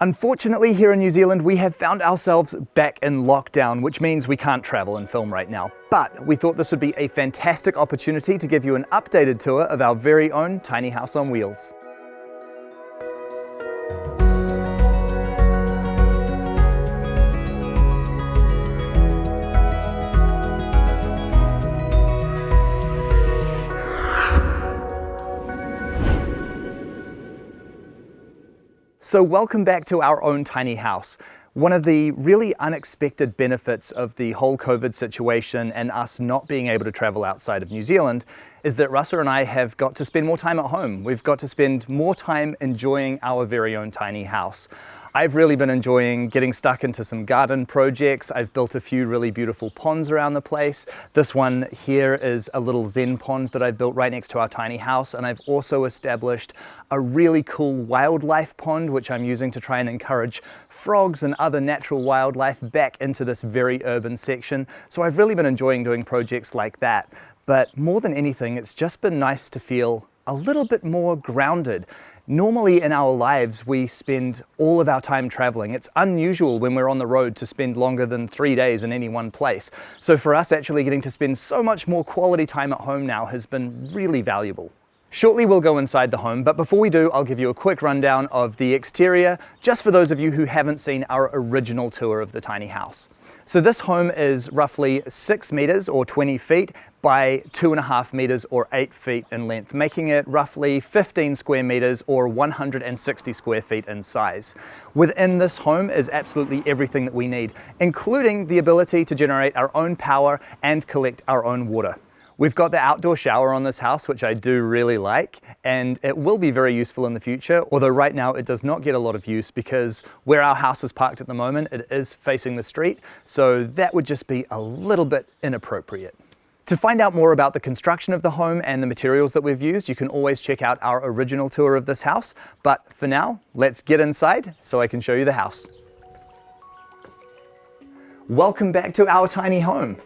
Unfortunately, here in New Zealand, we have found ourselves back in lockdown, which means we can't travel and film right now. But we thought this would be a fantastic opportunity to give you an updated tour of our very own tiny house on wheels. So welcome back to our own tiny house. One of the really unexpected benefits of the whole COVID situation and us not being able to travel outside of New Zealand is that Rasa and I have got to spend more time at home. We've got to spend more time enjoying our very own tiny house. I've really been enjoying getting stuck into some garden projects. I've built a few really beautiful ponds around the place. This one here is a little zen pond that I built right next to our tiny house, and I've also established a really cool wildlife pond which I'm using to try and encourage frogs and other natural wildlife back into this very urban section. So I've really been enjoying doing projects like that. But more than anything, it's just been nice to feel a little bit more grounded. Normally in our lives, we spend all of our time traveling. It's unusual when we're on the road to spend longer than 3 days in any one place. So for us, actually getting to spend so much more quality time at home now has been really valuable. Shortly we'll go inside the home, but before we do, I'll give you a quick rundown of the exterior, just for those of you who haven't seen our original tour of the tiny house. So this home is roughly 6 meters or 20 feet by 2.5 meters or 8 feet in length, making it roughly 15 square meters or 160 square feet in size. Within this home is absolutely everything that we need, including the ability to generate our own power and collect our own water. We've got the outdoor shower on this house, which I do really like, and it will be very useful in the future, although right now it does not get a lot of use because where our house is parked at the moment, it is facing the street, so that would just be a little bit inappropriate. To find out more about the construction of the home and the materials that we've used, you can always check out our original tour of this house, but for now, let's get inside so I can show you the house. Welcome back to our tiny home.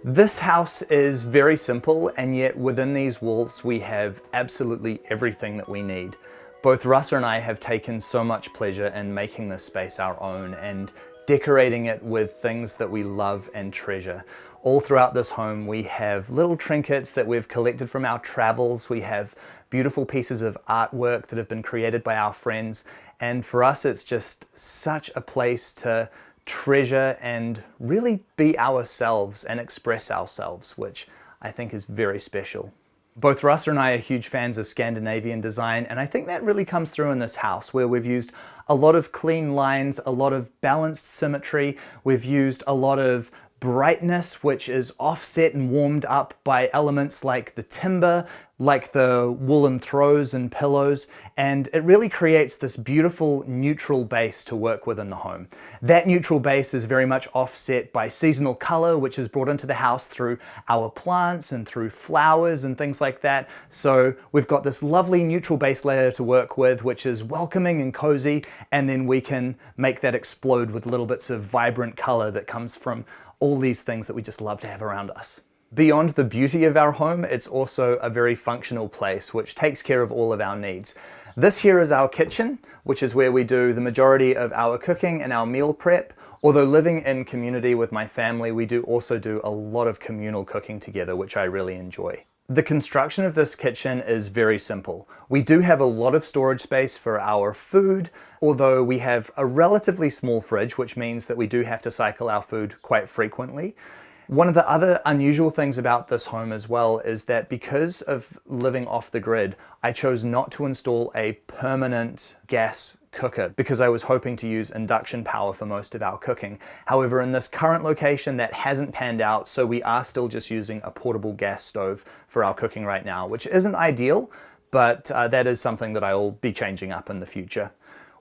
This house is very simple, and yet within these walls we have absolutely everything that we need. Both Rasa and I have taken so much pleasure in making this space our own and decorating it with things that we love and treasure. All throughout this home we have little trinkets that we've collected from our travels. We have beautiful pieces of artwork that have been created by our friends, and for us it's just such a place to treasure and really be ourselves and express ourselves, which I think is very special. Both Rasa and I are huge fans of Scandinavian design, and I think that really comes through in this house, where we've used a lot of clean lines, a lot of balanced symmetry. We've used a lot of brightness, which is offset and warmed up by elements like the timber, like the woolen throws and pillows, and it really creates this beautiful neutral base to work with in the home. That neutral base is very much offset by seasonal color, which is brought into the house through our plants and through flowers and things like that. So we've got this lovely neutral base layer to work with, which is welcoming and cozy, and then we can make that explode with little bits of vibrant color that comes from all these things that we just love to have around us. Beyond the beauty of our home, it's also a very functional place which takes care of all of our needs. This here is our kitchen, which is where we do the majority of our cooking and our meal prep. Although living in community with my family, we do also do a lot of communal cooking together, which I really enjoy. The construction of this kitchen is very simple. We do have a lot of storage space for our food, although we have a relatively small fridge, which means that we do have to cycle our food quite frequently. One of the other unusual things about this home as well is that because of living off the grid, I chose not to install a permanent gas cooker because I was hoping to use induction power for most of our cooking. However, in this current location that hasn't panned out, so we are still just using a portable gas stove for our cooking right now, which isn't ideal, but that is something that I will be changing up in the future.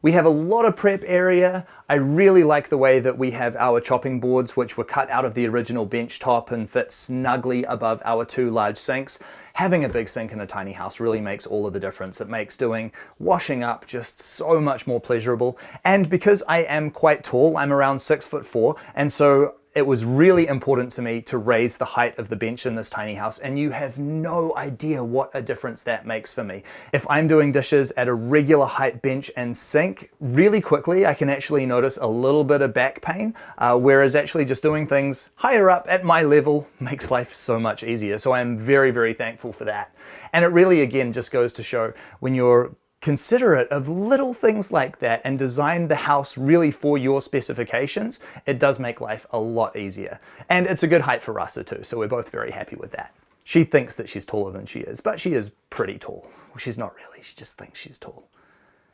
We have a lot of prep area. I really like the way that we have our chopping boards, which were cut out of the original bench top and fit snugly above our 2 large sinks. Having a big sink in a tiny house really makes all of the difference. It makes doing washing up just so much more pleasurable. And because I am quite tall, I'm around 6'4", and so it was really important to me to raise the height of the bench in this tiny house, and you have no idea what a difference that makes for me. If I'm doing dishes at a regular height bench and sink, really quickly I can actually notice a little bit of back pain, whereas actually just doing things higher up at my level makes life so much easier. So I'm very, very thankful for that. And it really, again, just goes to show when you're considerate of little things like that and design the house really for your specifications, it does make life a lot easier. And it's a good height for Rasa too, so we're both very happy with that. She thinks that she's taller than she is, but she is pretty tall. Well, she's not really, she just thinks she's tall.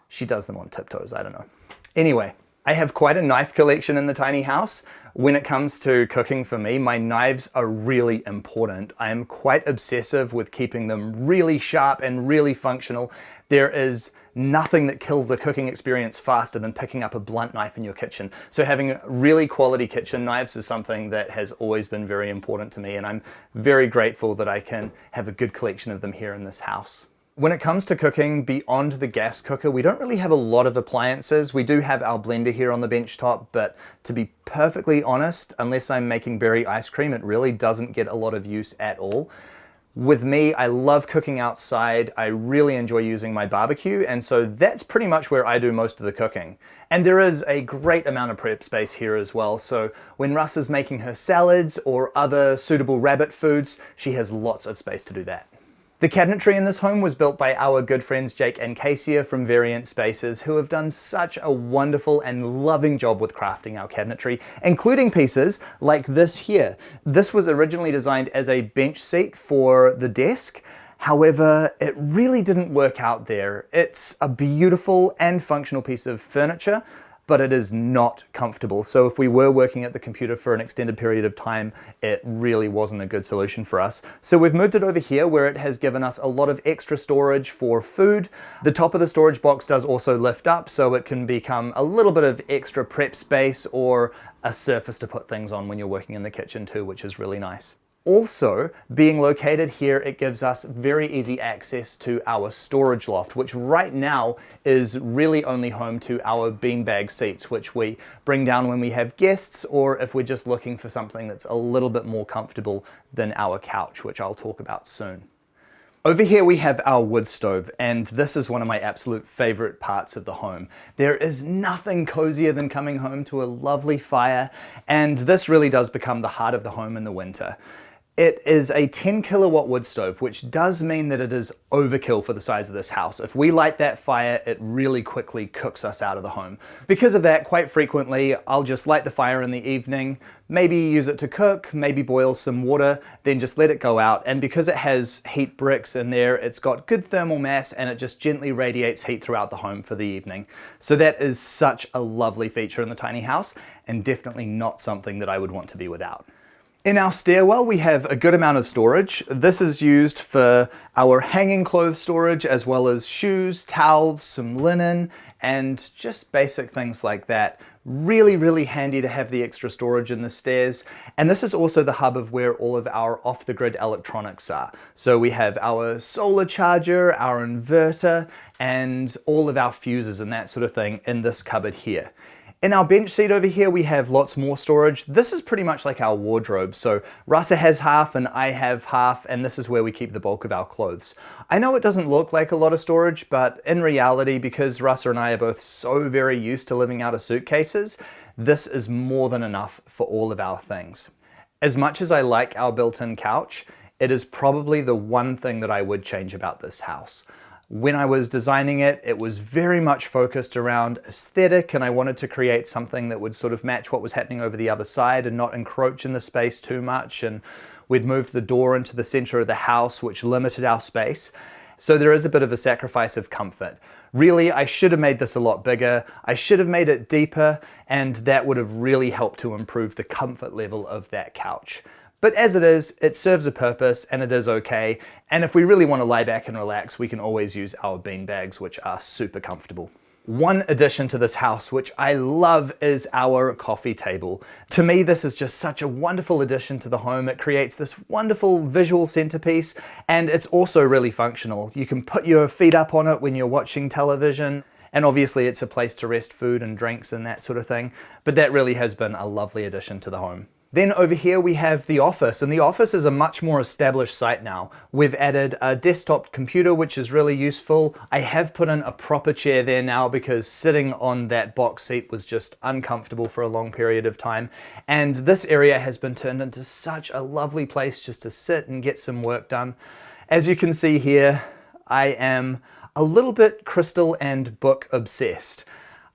She does them on tiptoes, I don't know. Anyway, I have quite a knife collection in the tiny house. When it comes to cooking for me, my knives are really important. I am quite obsessive with keeping them really sharp and really functional. There is nothing that kills a cooking experience faster than picking up a blunt knife in your kitchen. So having really quality kitchen knives is something that has always been very important to me, and I'm very grateful that I can have a good collection of them here in this house. When it comes to cooking beyond the gas cooker, we don't really have a lot of appliances. We do have our blender here on the bench top, but to be perfectly honest, unless I'm making berry ice cream, it really doesn't get a lot of use at all. With me, I love cooking outside. I really enjoy using my barbecue, and so that's pretty much where I do most of the cooking. And there is a great amount of prep space here as well, so when Russ is making her salads or other suitable rabbit foods, she has lots of space to do that. The cabinetry in this home was built by our good friends Jake and Casey from Variant Spaces, who have done such a wonderful and loving job with crafting our cabinetry, including pieces like this here. This was originally designed as a bench seat for the desk. However, it really didn't work out there. It's a beautiful and functional piece of furniture, but it is not comfortable. So if we were working at the computer for an extended period of time, it really wasn't a good solution for us. So we've moved it over here where it has given us a lot of extra storage for food. The top of the storage box does also lift up, so it can become a little bit of extra prep space or a surface to put things on when you're working in the kitchen too, which is really nice. Also, being located here, it gives us very easy access to our storage loft, which right now is really only home to our beanbag seats, which we bring down when we have guests or if we're just looking for something that's a little bit more comfortable than our couch, which I'll talk about soon. Over here we have our wood stove, and this is one of my absolute favorite parts of the home. There is nothing cozier than coming home to a lovely fire, and this really does become the heart of the home in the winter. It is a 10 kilowatt wood stove, which does mean that it is overkill for the size of this house. If we light that fire, it really quickly cooks us out of the home. Because of that, quite frequently, I'll just light the fire in the evening, maybe use it to cook, maybe boil some water, then just let it go out. And because it has heat bricks in there, it's got good thermal mass and it just gently radiates heat throughout the home for the evening. So that is such a lovely feature in the tiny house and definitely not something that I would want to be without. In our stairwell, we have a good amount of storage. This is used for our hanging clothes storage, as well as shoes, towels, some linen, and just basic things like that. Really, really handy to have the extra storage in the stairs. And this is also the hub of where all of our off-the-grid electronics are. So we have our solar charger, our inverter, and all of our fuses and that sort of thing in this cupboard here. In our bench seat over here, we have lots more storage. This is pretty much like our wardrobe. So Rasa has half and I have half, and this is where we keep the bulk of our clothes. I know it doesn't look like a lot of storage, but in reality, because Rasa and I are both so very used to living out of suitcases, this is more than enough for all of our things. As much as I like our built-in couch, it is probably the one thing that I would change about this house. When I was designing it, it was very much focused around aesthetic, and I wanted to create something that would sort of match what was happening over the other side and not encroach in the space too much. And we'd moved the door into the center of the house, which limited our space. So there is a bit of a sacrifice of comfort. Really, I should have made this a lot bigger. I should have made it deeper, and that would have really helped to improve the comfort level of that couch. But as it is, it serves a purpose and it is okay. And if we really want to lie back and relax, we can always use our bean bags, which are super comfortable. One addition to this house, which I love, is our coffee table. To me, this is just such a wonderful addition to the home. It creates this wonderful visual centerpiece, and it's also really functional. You can put your feet up on it when you're watching television. And obviously it's a place to rest food and drinks and that sort of thing. But that really has been a lovely addition to the home. Then over here we have the office, and the office is a much more established site now. We've added a desktop computer, which is really useful. I have put in a proper chair there now because sitting on that box seat was just uncomfortable for a long period of time. And this area has been turned into such a lovely place just to sit and get some work done. As you can see here, I am a little bit crystal and book obsessed.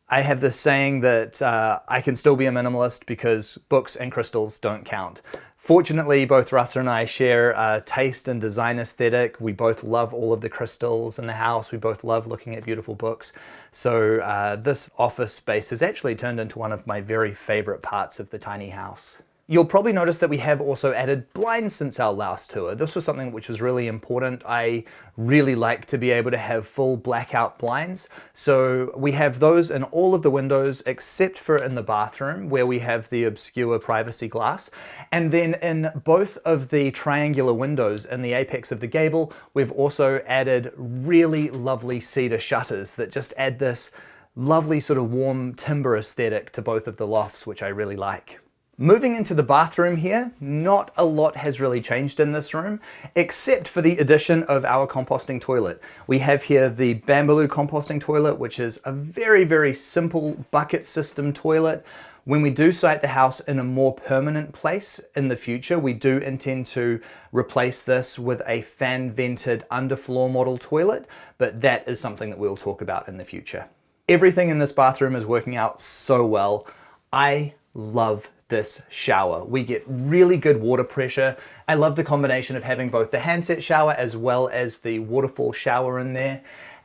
I have this saying that I can still be a minimalist because books and crystals don't count. Fortunately, both Rasa and I share a taste and design aesthetic. We both love all of the crystals in the house. We both love looking at beautiful books. So this office space has actually turned into one of my very favorite parts of the tiny house. You'll probably notice that we have also added blinds since our last tour. This was something which was really important. I really like to be able to have full blackout blinds. So we have those in all of the windows except for in the bathroom where we have the obscure privacy glass. And then in both of the triangular windows in the apex of the gable, we've also added really lovely cedar shutters that just add this lovely sort of warm timber aesthetic to both of the lofts, which I really like. Moving into the bathroom here, not a lot has really changed in this room, except for the addition of our composting toilet. We have here the Bambaloo composting toilet, which is a very, very simple bucket system toilet. When we do site the house in a more permanent place in the future, we do intend to replace this with a fan-vented underfloor model toilet, but that is something that we'll talk about in the future. Everything in this bathroom is working out so well. I love this shower. We get really good water pressure. I love the combination of having both the handset shower as well as the waterfall shower in there.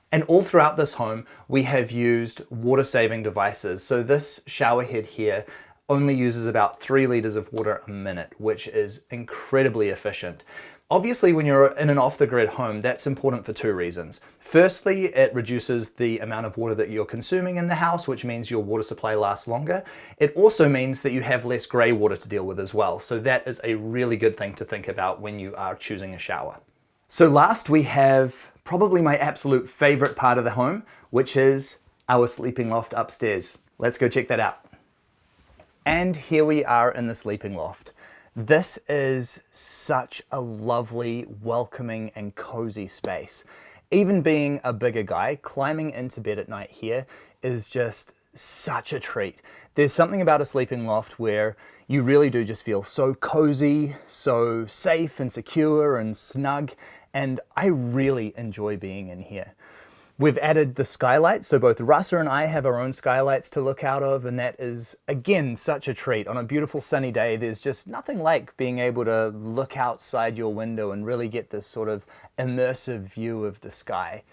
And all throughout this home, we have used water-saving devices. So this shower head here only uses about 3 liters of water a minute, which is incredibly efficient. Obviously, when you're in an off-the-grid home, that's important for 2 reasons. Firstly, it reduces the amount of water that you're consuming in the house, which means your water supply lasts longer. It also means that you have less grey water to deal with as well. So that is a really good thing to think about when you are choosing a shower. So last, we have probably my absolute favorite part of the home, which is our sleeping loft upstairs. Let's go check that out. And here we are in the sleeping loft. This is such a lovely, welcoming and cozy space. Even being a bigger guy, climbing into bed at night here is just such a treat. There's something about a sleeping loft where you really do just feel so cozy, so safe and secure and snug, and I really enjoy being in here. We've added the skylights, so both Rasa and I have our own skylights to look out of, and that is, again, such a treat. On a beautiful sunny day, there's just nothing like being able to look outside your window and really get this sort of immersive view of the sky.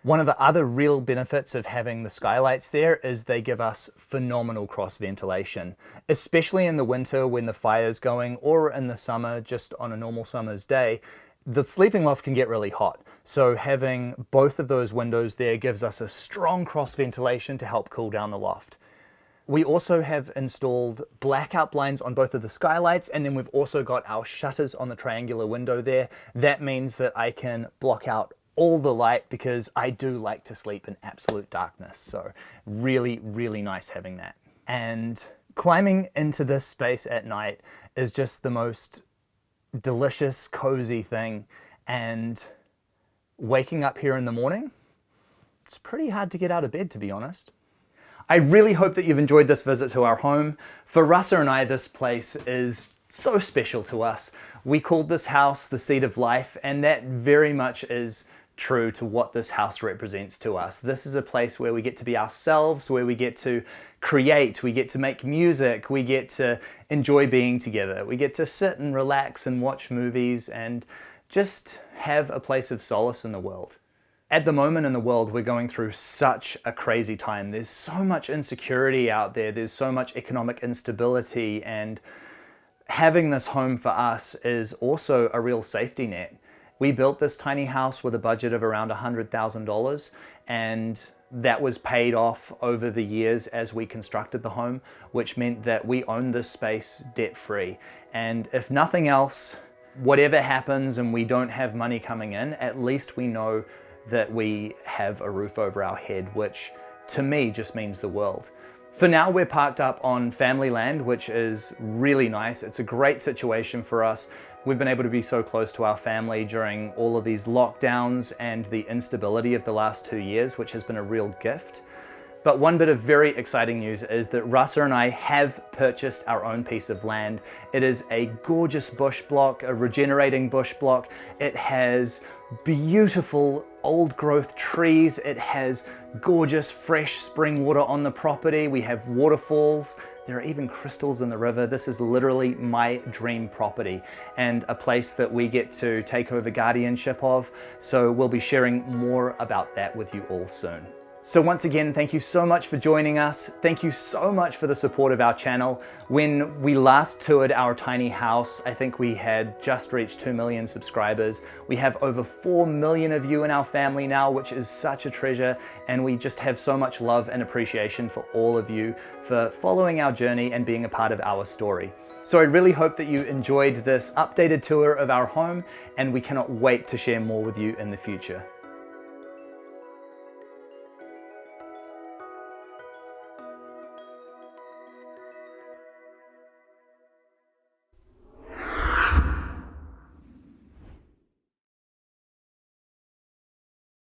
One of the other real benefits of having the skylights there is they give us phenomenal cross ventilation, especially in the winter when the fire's going, or in the summer, just on a normal summer's day. The sleeping loft can get really hot, so having both of those windows there gives us a strong cross ventilation to help cool down the loft. We also have installed blackout blinds on both of the skylights, and then we've also got our shutters on the triangular window there. That means that I can block out all the light because I do like to sleep in absolute darkness, so really, really nice having that. And climbing into this space at night is just the most delicious, cozy thing, and waking up here in the morning, it's pretty hard to get out of bed, to be honest. I really hope that you've enjoyed this visit to our home. For Rasa and I, this place is so special to us. We called this house the seat of life, and that very much is true to what this house represents to us. This is a place where we get to be ourselves, where we get to create, we get to make music, we get to enjoy being together, we get to sit and relax and watch movies and just have a place of solace in the world. At the moment in the world, we're going through such a crazy time. There's so much insecurity out there, there's so much economic instability, and having this home for us is also a real safety net. We built this tiny house with a budget of around $100,000, and that was paid off over the years as we constructed the home, which meant that we own this space debt-free. And if nothing else, whatever happens and we don't have money coming in, at least we know that we have a roof over our head, which to me just means the world. For now, we're parked up on family land, which is really nice. It's a great situation for us. We've been able to be so close to our family during all of these lockdowns and the instability of the last 2 years, which has been a real gift. But one bit of very exciting news is that Rasa and I have purchased our own piece of land. It is a gorgeous bush block, a regenerating bush block. It has beautiful old growth trees. It has gorgeous fresh spring water on the property. We have waterfalls. There are even crystals in the river. This is literally my dream property and a place that we get to take over guardianship of. So we'll be sharing more about that with you all soon. So once again, thank you so much for joining us. Thank you so much for the support of our channel. When we last toured our tiny house, I think we had just reached 2 million subscribers. We have over 4 million of you in our family now, which is such a treasure. And we just have so much love and appreciation for all of you for following our journey and being a part of our story. So I really hope that you enjoyed this updated tour of our home, and we cannot wait to share more with you in the future.